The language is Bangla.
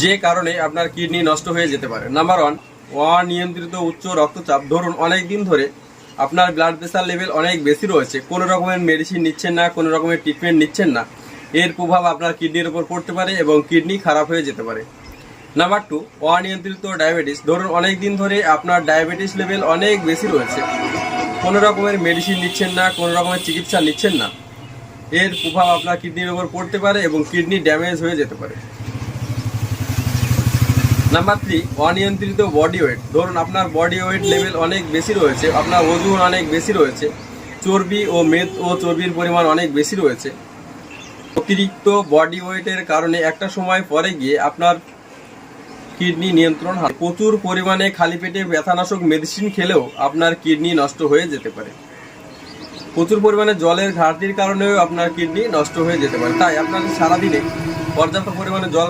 যে কারণে আপনার কিডনি নষ্ট হয়ে যেতে পারে। নাম্বার 1, অনিয়ন্ত্রিত উচ্চ রক্তচাপ। ধরুন অনেক দিন ধরে আপনার ব্লাড প্রেশার লেভেল অনেক বেশি রয়েছে, কোনো রকমের মেডিসিন নিচ্ছেন না, কোনো রকমের ট্রিটমেন্ট নিচ্ছেন না, এর প্রভাব আপনার কিডনির উপর পড়তে পারে এবং কিডনি খারাপ হয়ে যেতে পারে। নাম্বার 2, অনিয়ন্ত্রিত ডায়াবেটিস। ধরুন অনেক দিন ধরে আপনার ডায়াবেটিস লেভেল অনেক বেশি রয়েছে, কোনো রকমের মেডিসিন নিচ্ছেন না, কোনো রকমের চিকিৎসা নিচ্ছেন না, এর প্রভাব আপনার কিডনির উপর পড়তে পারে এবং কিডনি ড্যামেজ হয়ে যেতে পারে। নাম্বার 3, অনিয়ন্ত্রিত বডি ওয়েট। ধরুন আপনার বডি ওয়েট লেভেল অনেক বেশি রয়েছে, আপনার ওজন অনেক বেশি রয়েছে, চর্বি ও মেদ ও চর্বির পরিমাণ অনেক বেশি রয়েছে। অতিরিক্ত বডি ওয়েটের কারণে একটা সময় পরে গিয়ে আপনার কিডনি নিয়ন্ত্রণ হয়। প্রচুর পরিমাণে খালি পেটে ব্যথানাশক মেডিসিন খেলেও আপনার কিডনি নষ্ট হয়ে যেতে পারে। প্রচুর পরিমাণে জলের ঘাটতির কারণেও আপনার কিডনি নষ্ট হয়ে যেতে পারে। তাই আপনার সারাদিনে পর্যাপ্ত পরিমাণে জল